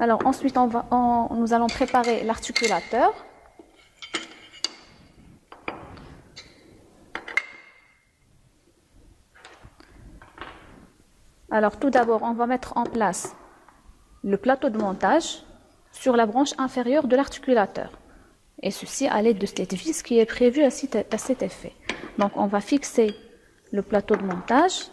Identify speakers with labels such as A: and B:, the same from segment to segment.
A: Alors ensuite, nous allons préparer l'articulateur. Alors tout d'abord, on va mettre en place le plateau de montage sur la branche inférieure de l'articulateur. Et ceci à l'aide de cette vis qui est prévue à cet effet. Donc on va fixer le plateau de montage.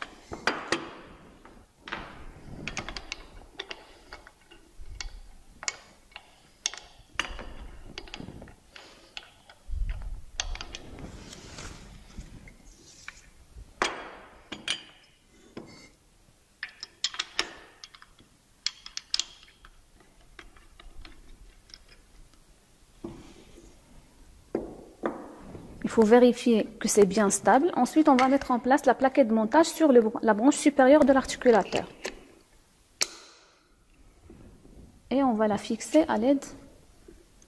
A: Il faut vérifier que c'est bien stable. Ensuite, on va mettre en place la plaquette de montage sur la branche supérieure de l'articulateur. Et on va la fixer à l'aide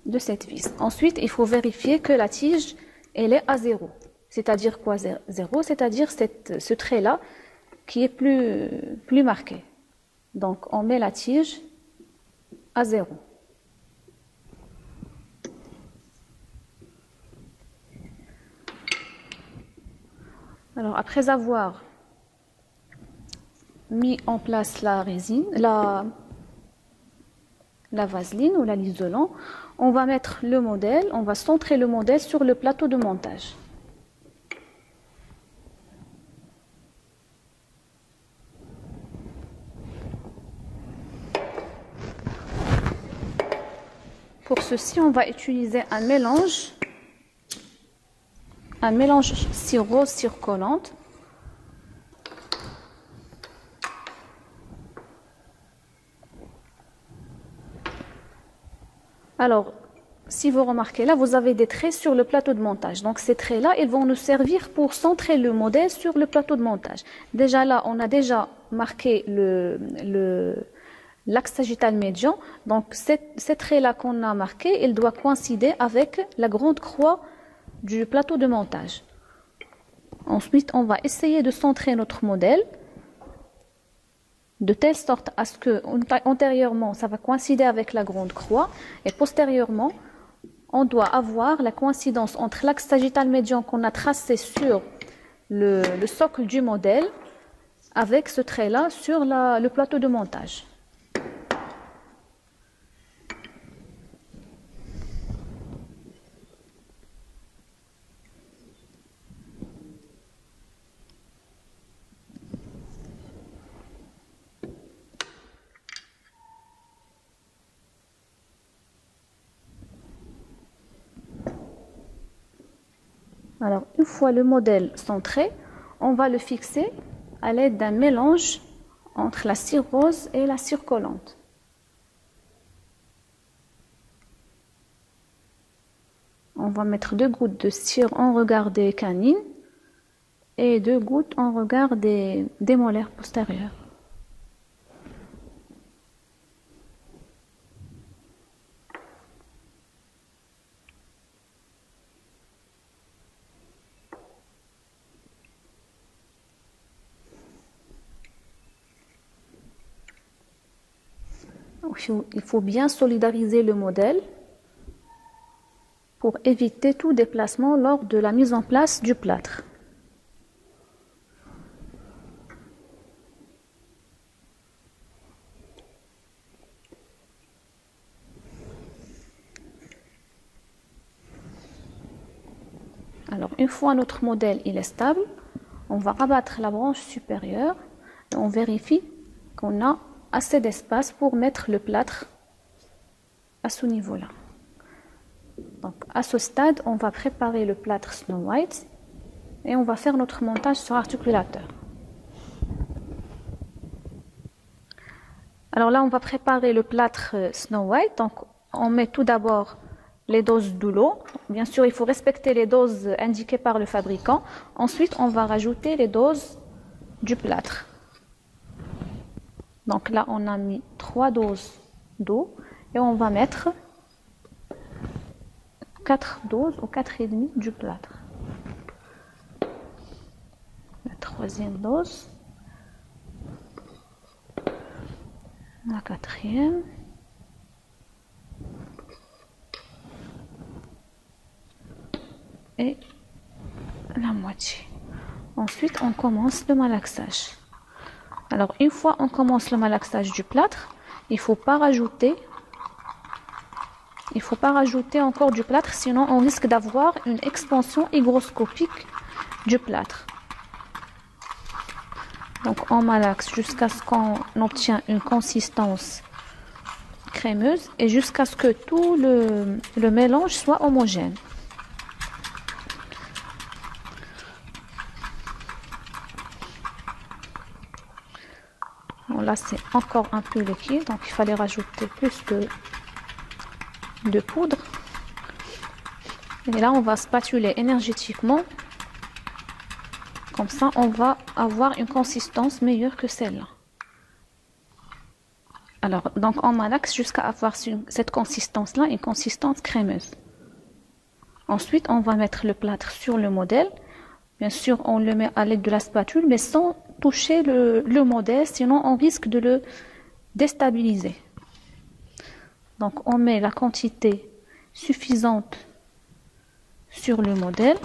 A: de cette vis. Ensuite, il faut vérifier que la tige, elle est à 0. C'est-à-dire quoi 0? C'est-à-dire ce trait-là qui est plus marqué. Donc, on met la tige à 0. Alors, après avoir mis en place la résine, la vaseline ou la l'isolant, on va mettre le modèle, on va centrer le modèle sur le plateau de montage. Pour ceci, on va utiliser un mélange cire rose, cire collante. Alors, si vous remarquez là, vous avez des traits sur le plateau de montage. Donc ces traits-là, ils vont nous servir pour centrer le modèle sur le plateau de montage. Déjà là, on a déjà marqué l'axe sagittal médian. Donc ces traits-là qu'on a marqués, il doit coïncider avec la grande croix du plateau de montage. Ensuite, on va essayer de centrer notre modèle de telle sorte à ce que antérieurement, ça va coïncider avec la grande croix et postérieurement, on doit avoir la coïncidence entre l'axe sagittal médian qu'on a tracé sur le socle du modèle avec ce trait-là sur le plateau de montage. Alors, une fois le modèle centré, on va le fixer à l'aide d'un mélange entre la cire rose et la cire collante. On va mettre 2 gouttes de cire en regard des canines et 2 gouttes en regard des molaires postérieures. Il faut bien solidariser le modèle pour éviter tout déplacement lors de la mise en place du plâtre. Alors, une fois notre modèle il est stable, on va rabattre la branche supérieure et on vérifie qu'on a assez d'espace pour mettre le plâtre à ce niveau-là. Donc, à ce stade, on va préparer le plâtre Snow White et on va faire notre montage sur l'articulateur. Alors là, on va préparer le plâtre Snow White. Donc, on met tout d'abord les doses de l'eau. Bien sûr, il faut respecter les doses indiquées par le fabricant. Ensuite, on va rajouter les doses du plâtre. Donc là, on a mis 3 doses d'eau et on va mettre 4 doses ou 4,5 du plâtre. La 3e dose, la 4e et la moitié. Ensuite, on commence le malaxage. Alors, une fois on commence le malaxage du plâtre, il ne faut pas rajouter encore du plâtre, sinon on risque d'avoir une expansion hygroscopique du plâtre. Donc, on malaxe jusqu'à ce qu'on obtient une consistance crémeuse et jusqu'à ce que tout le mélange soit homogène. Bon, là, c'est encore un peu liquide, donc il fallait rajouter plus de poudre. Et là, on va spatuler énergétiquement. Comme ça, on va avoir une consistance meilleure que celle-là. Alors, donc on malaxe jusqu'à avoir cette consistance-là, une consistance crémeuse. Ensuite, on va mettre le plâtre sur le modèle. Bien sûr, on le met à l'aide de la spatule, mais sans toucher le modèle, sinon on risque de le déstabiliser. Donc, on met la quantité suffisante sur le modèle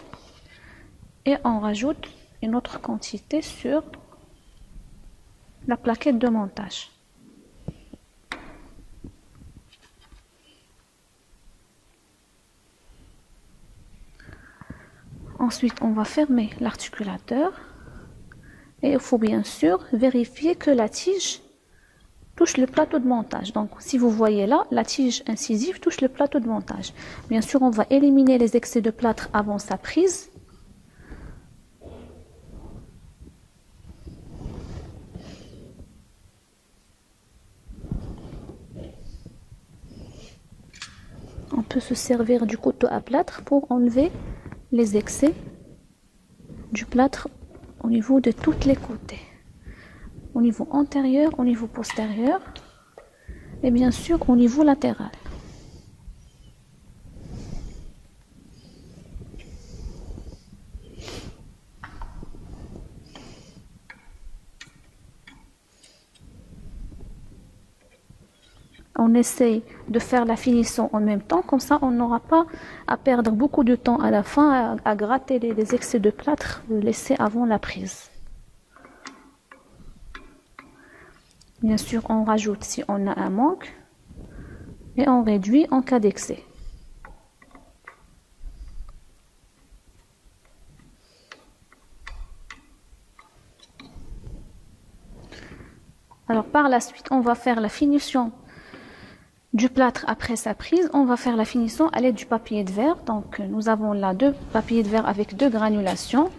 A: et on rajoute une autre quantité sur la plaquette de montage. Ensuite, on va fermer l'articulateur et il faut bien sûr vérifier que la tige touche le plateau de montage. Donc, si vous voyez là, la tige incisive touche le plateau de montage. Bien sûr, on va éliminer les excès de plâtre avant sa prise. On peut se servir du couteau à plâtre pour enlever les excès du plâtre au niveau de tous les côtés. Au niveau antérieur, au niveau postérieur et bien sûr au niveau latéral. On essaye de faire la finition en même temps, comme ça on n'aura pas à perdre beaucoup de temps à la fin à gratter les excès de plâtre laissés avant la prise. Bien sûr, on rajoute si on a un manque et on réduit en cas d'excès. Alors par la suite, on va faire la finition du plâtre après sa prise. On va faire la finition à l'aide du papier de verre. Donc nous avons là 2 papiers de verre avec 2 granulations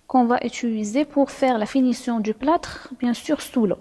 A: qu'on va utiliser pour faire la finition du plâtre, bien sûr sous l'eau.